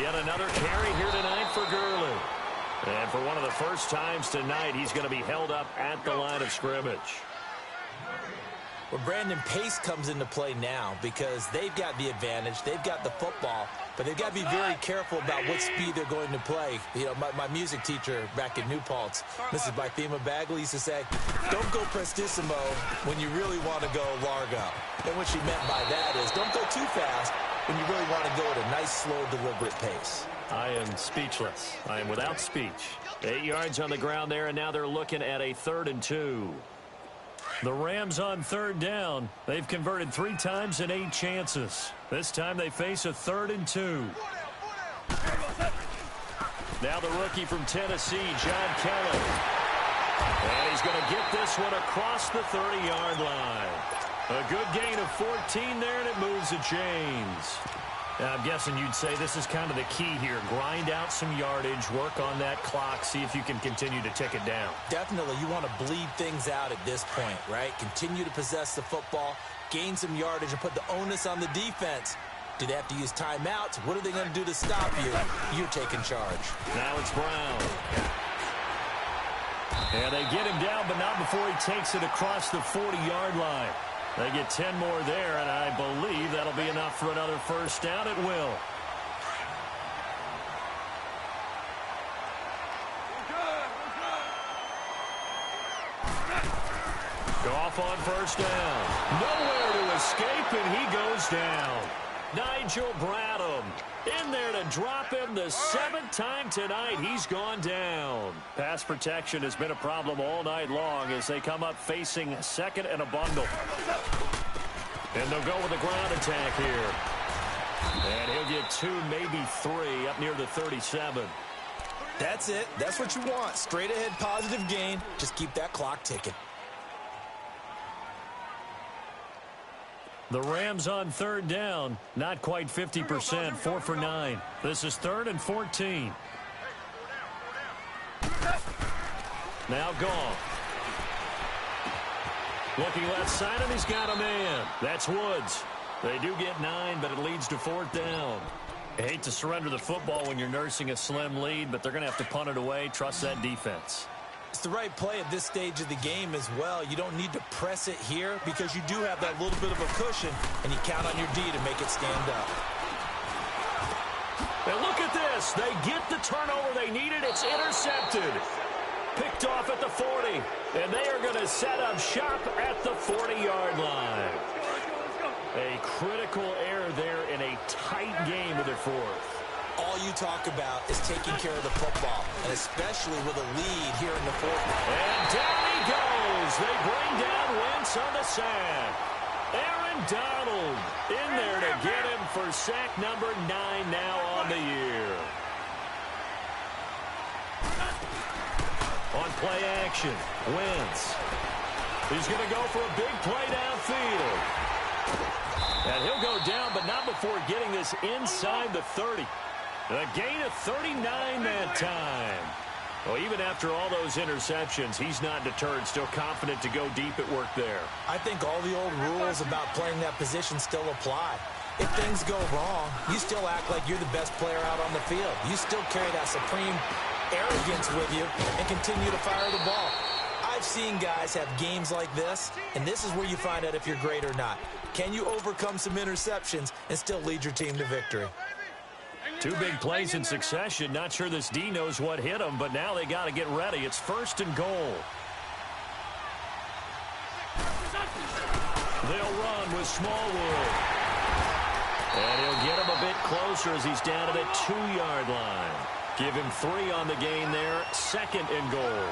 S1: Yet another carry here tonight for Gurley. And for one of the first times tonight, he's going to be held up at the line of scrimmage.
S2: Well, Brandon, pace comes into play now because they've got the advantage. They've got the football, but they've got to be very careful about what speed they're going to play. You know, my music teacher back in New Paltz, Mrs. Bythema Bagley, used to say, don't go prestissimo when you really want to go largo. And what she meant by that is don't go too fast when you really want to go at a nice, slow, deliberate pace.
S1: I am speechless. I am without speech. 8 yards on the ground there, and now they're looking at a 3rd and 2. The Rams on 3rd down. They've converted 3 times in 8 chances. This time they face a 3rd and 2. Now the rookie from Tennessee, John Kelly. And he's going to get this one across the 30-yard line. A good gain of 14 there, and it moves the chains. Now, I'm guessing you'd say this is kind of the key here. Grind out some yardage, work on that clock, see if you can continue to tick it down.
S2: Definitely, you want to bleed things out at this point, right? Continue to possess the football, gain some yardage, and put the onus on the defense. Do they have to use timeouts? What are they going to do to stop you? You're taking charge.
S1: Now it's Brown. And they get him down, but not before he takes it across the 40-yard line. They get 10 more there, and I believe that'll be enough for another first down. It will. Goff on first down. Nowhere to escape, and he goes down. Nigel Bradham in there to drop him the 7th time tonight. He's gone down. Pass protection has been a problem all night long as they come up facing 2nd and a bundle. And they'll go with a ground attack here. And he'll get 2, maybe 3 up near the 37.
S2: That's it. That's what you want. Straight ahead positive gain. Just keep that clock ticking.
S1: The Rams on 3rd down, not quite 50%, 4 for 9. This is 3rd and 14. Now Goff. Looking left side, and he's got a man. That's Woods. They do get 9, but it leads to 4th down. I hate to surrender the football when you're nursing a slim lead, but they're going to have to punt it away. Trust that defense.
S2: It's the right play at this stage of the game as well. You don't need to press it here because you do have that little bit of a cushion, and you count on your D to make it stand up.
S1: And look at this. They get the turnover they needed. It's intercepted. Picked off at the 40. And they are going to set up shop at the 40-yard line. A critical error there in a tight game with their 4th.
S2: All you talk about is taking care of the football, and especially with a lead here in the 4th.
S1: And down he goes. They bring down Wentz on the sack. Aaron Donald in there to get him for sack number 9 now on the year. On play action, Wentz. He's going to go for a big play downfield. And he'll go down, but not before getting this inside the 30. A gain of 39 that time. Well, even after all those interceptions, he's not deterred, still confident to go deep at work there.
S2: I think all the old rules about playing that position still apply. If things go wrong, you still act like you're the best player out on the field. You still carry that supreme arrogance with you and continue to fire the ball. I've seen guys have games like this, and this is where you find out if you're great or not. Can you overcome some interceptions and still lead your team to victory?
S1: 2 big plays in succession. Not sure this D knows what hit him, but now they got to get ready. It's 1st and goal. They'll run with Smallwood. And he'll get him a bit closer as he's down to the 2-yard line. Give him 3 on the gain there, 2nd and goal.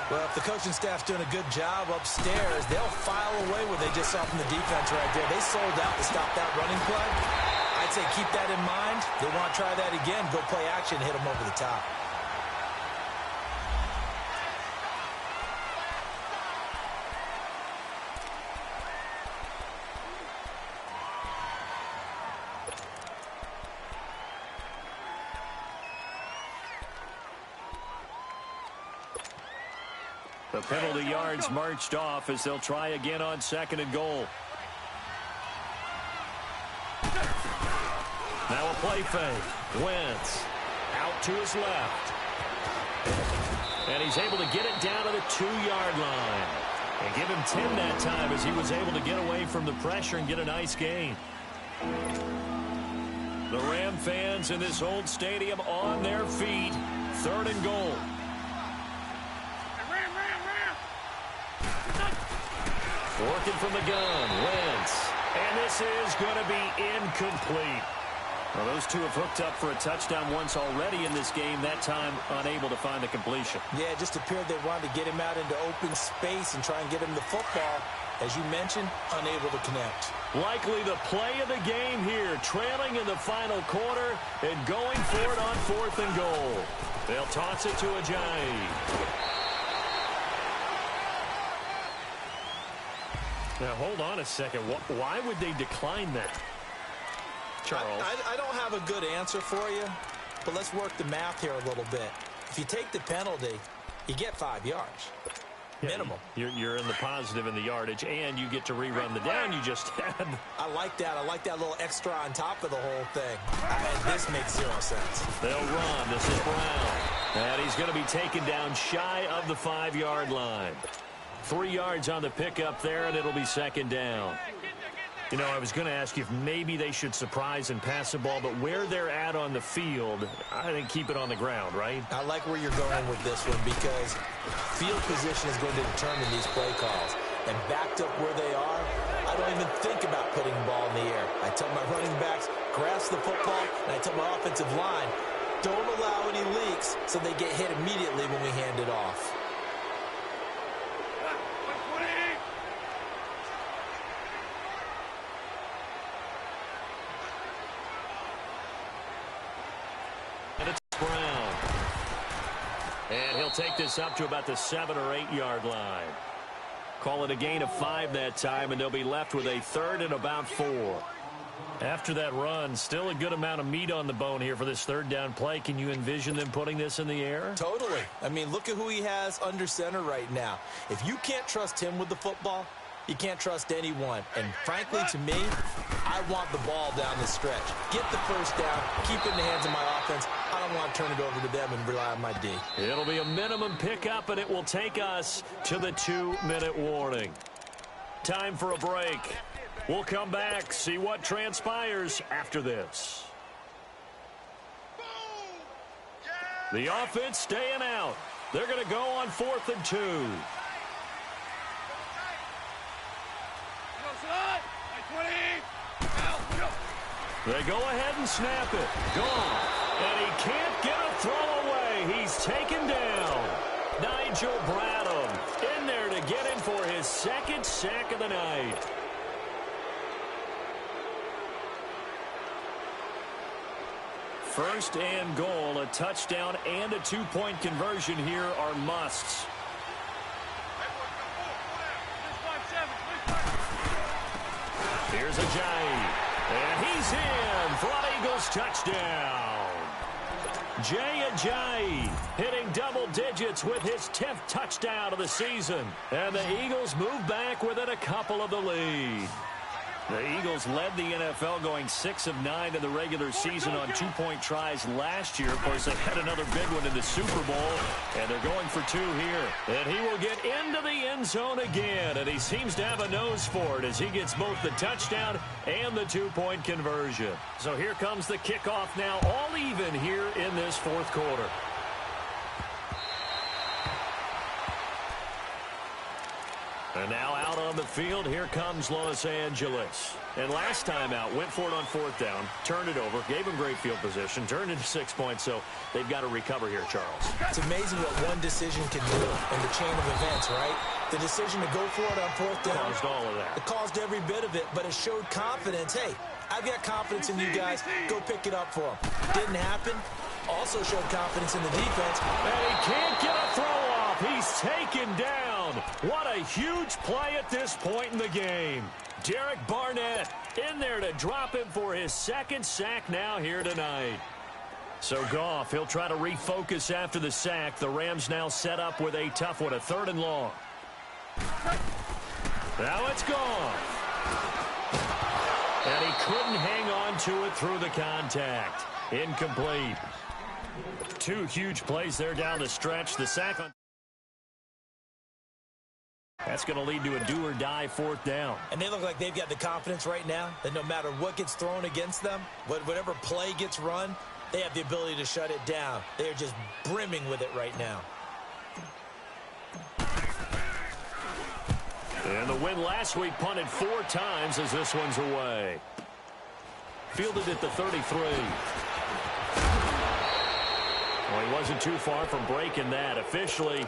S2: Well, if the coaching staff's doing a good job upstairs, they'll file away what they just saw from the defense right there. They sold out to stop that running play. I'd say keep that in mind. They want to try that again, go play action, hit them over the top.
S1: The penalty yards marched off as they'll try again on 2nd and goal. Now a play fake. Wentz out to his left. And he's able to get it down to the 2-yard line. And give him 10 that time as he was able to get away from the pressure and get a nice gain. The Ram fans in this old stadium on their feet. 3rd and goal. Working from the gun, Wentz. And this is going to be incomplete. Well, those two have hooked up for a touchdown once already in this game, that time unable to find the completion.
S2: Yeah, it just appeared they wanted to get him out into open space and try and get him the football. As you mentioned, unable to connect.
S1: Likely the play of the game here, trailing in the final quarter and going for it on 4th and goal. They'll toss it to Ajayi. Now, hold on a second. Why would they decline that, Charles?
S2: I don't have a good answer for you, but let's work the math here a little bit. If you take the penalty, you get 5 yards.
S1: Yeah,
S2: minimum.
S1: You're in the positive in the yardage, and you get to rerun the down you just had.
S2: I like that. I like that little extra on top of the whole thing. And this makes 0 sense.
S1: They'll run. This is Brown. And he's going to be taken down shy of the 5-yard line. 3 yards on the pickup there, and it'll be 2nd down. You know, I was going to ask you if maybe they should surprise and pass the ball, but where they're at on the field, I think keep it on the ground, right?
S2: I like where you're going with this one because field position is going to determine these play calls. And backed up where they are, I don't even think about putting the ball in the air. I tell my running backs, grasp the football, and I tell my offensive line, don't allow any leaks so they get hit immediately when we hand it off.
S1: Brown. And he'll take this up to about the 7 or 8 yard line. Call it a gain of 5 that time, and they'll be left with a 3rd and about 4. After that run, still a good amount of meat on the bone here for this 3rd down play. Can you envision them putting this in the air?
S2: Totally. I mean, look at who he has under center right now. If you can't trust him with the football, you can't trust anyone. And frankly, to me, I want the ball down the stretch. Get the first down, keep it in the hands of my offense. I don't want to turn it over to them and rely on my D.
S1: It'll be a minimum pickup, and it will take us to the 2-minute warning. Time for a break. We'll come back, see what transpires after this. The offense staying out. They're going to go on 4th and 2. They go ahead and snap it. Gone. And he can't get a throw away. He's taken down. Nigel Bradham in there to get him for his 2nd sack of the night. First and goal, a touchdown and a 2-point conversion here are musts. Here's Ajayi. And he's in for an Eagles touchdown. Jay Ajayi hitting double digits with his 10th touchdown of the season. And the Eagles move back within a couple of the lead. The Eagles led the NFL going 6 of 9 in the regular season on 2-point tries last year. Of course, they had another big one in the Super Bowl, and they're going for 2 here. And he will get into the end zone again, and he seems to have a nose for it as he gets both the touchdown and the 2-point conversion. So here comes the kickoff now, all even here in this 4th quarter. And now out on the field, here comes Los Angeles. And last time out, went for it on 4th down, turned it over, gave them great field position, turned into 6 points, so they've got to recover here, Charles.
S2: It's amazing what one decision can do in the chain of events, right? The decision to go for it on 4th down.
S1: Caused all of that.
S2: It caused every bit of it, but it showed confidence. Hey, I've got confidence in you guys. Go pick it up for them. Didn't happen. Also showed confidence in the defense.
S1: And he can't get a throw off. He's taken down. What a huge play at this point in the game. Derek Barnett in there to drop him for his 2nd sack now here tonight. So Goff, he'll try to refocus after the sack. The Rams now set up with a tough one, a 3rd and long. Now it's Goff. And he couldn't hang on to it through the contact. Incomplete. 2 huge plays there down the stretch. The sack on. That's going to lead to a do-or-die 4th down.
S2: And they look like they've got the confidence right now that no matter what gets thrown against them, whatever play gets run, they have the ability to shut it down. They're just brimming with it right now.
S1: And the win last week punted 4 times as this one's away. Fielded at the 33. Well, he wasn't too far from breaking that. Officially,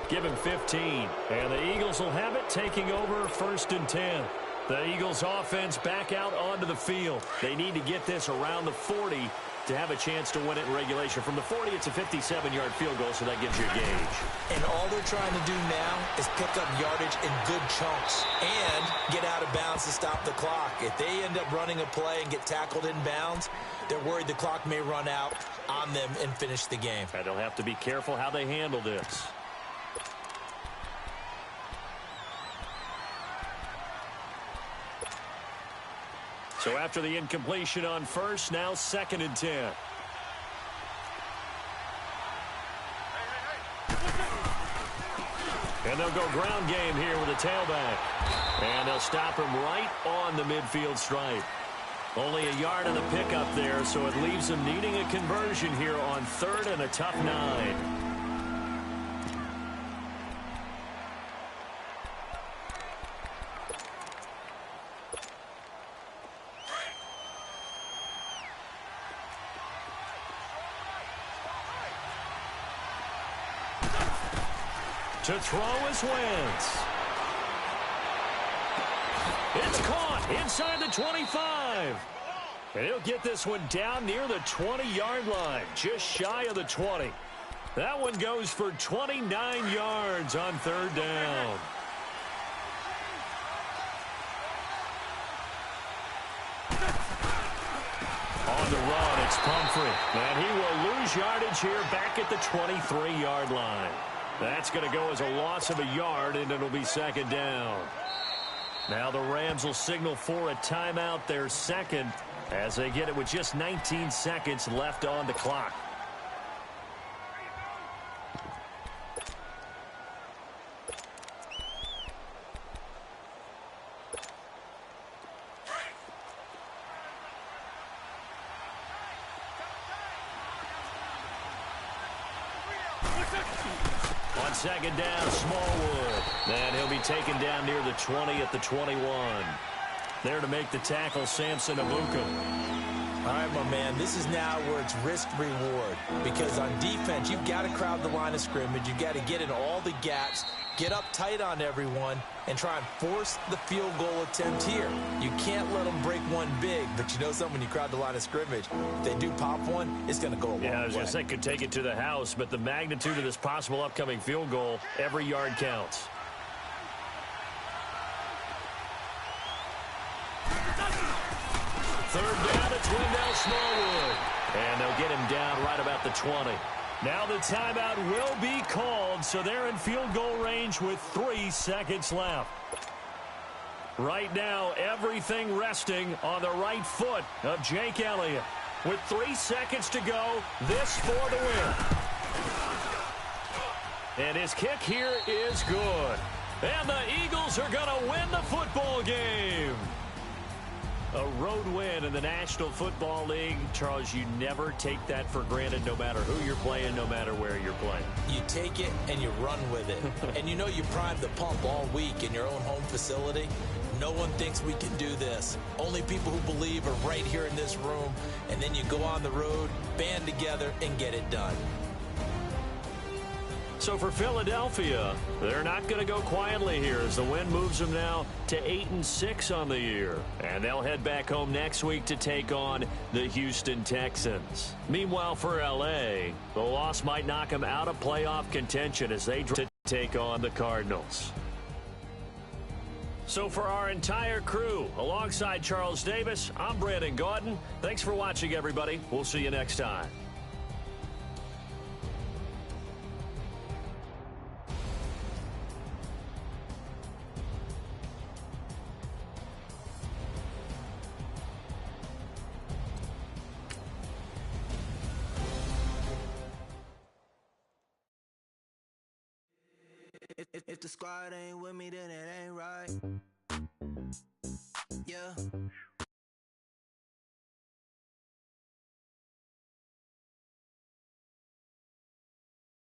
S1: give him 15. And the Eagles will have it, taking over 1st and 10. The Eagles offense back out onto the field. They need to get this around the 40 to have a chance to win it in regulation. From the 40, it's a 57-yard field goal, so that gives you a gauge.
S2: And all they're trying to do now is pick up yardage in good chunks and get out of bounds to stop the clock. If they end up running a play and get tackled in bounds, they're worried the clock may run out on them and finish the game.
S1: And they'll have to be careful how they handle this. So after the incompletion on 1st, now 2nd and 10. And they'll go ground game here with a tailback. And they'll stop him right on the midfield stripe. Only a yard of the pickup there, so it leaves them needing a conversion here on 3rd and a tough 9. To throw is Wentz. It's caught inside the 25. And he'll get this one down near the 20-yard line, just shy of the 20. That one goes for 29 yards on 3rd down. On the run, it's Pumphrey. And he will lose yardage here back at the 23-yard line. That's going to go as a loss of a yard, and it'll be 2nd down. Now the Rams will signal for a timeout, their 2nd, as they get it with just 19 seconds left on the clock. On 2nd down, Smallwood. And he'll be taken down near the 20 at the 21. There to make the tackle, Samson Abuka.
S2: All right, my man, this is now where it's risk-reward. Because on defense, you've got to crowd the line of scrimmage. You've got to get in all the gaps, get up tight on everyone, and try and force the field goal attempt here. You can't let them break one big, but you know something, when you crowd the line of scrimmage, if they do pop one, it's going to go a long way.
S1: Yeah, I was going to say could take it to the house, but the magnitude of this possible upcoming field goal, every yard counts. Third down, it's Wendell Smallwood. And they'll get him down right about the 20. Now the timeout will be called, so they're in field goal range with 3 seconds left. Right now, everything resting on the right foot of Jake Elliott. With 3 seconds to go, this for the win. And his kick here is good. And the Eagles are going to win the football game. A road win in the National Football League. Charles, you never take that for granted no matter who you're playing, no matter where you're playing.
S2: You take it and you run with it. And you know you primed the pump all week in your own home facility. No one thinks we can do this. Only people who believe are right here in this room. And then you go on the road, band together, and get it done.
S1: So for Philadelphia, they're not going to go quietly here as the win moves them now to 8-6 on the year. And they'll head back home next week to take on the Houston Texans. Meanwhile, for L.A., the loss might knock them out of playoff contention as they take on the Cardinals. So for our entire crew, alongside Charles Davis, I'm Brandon Gaudin. Thanks for watching, everybody. We'll see you next time.
S5: If the squad ain't with me, then it ain't right.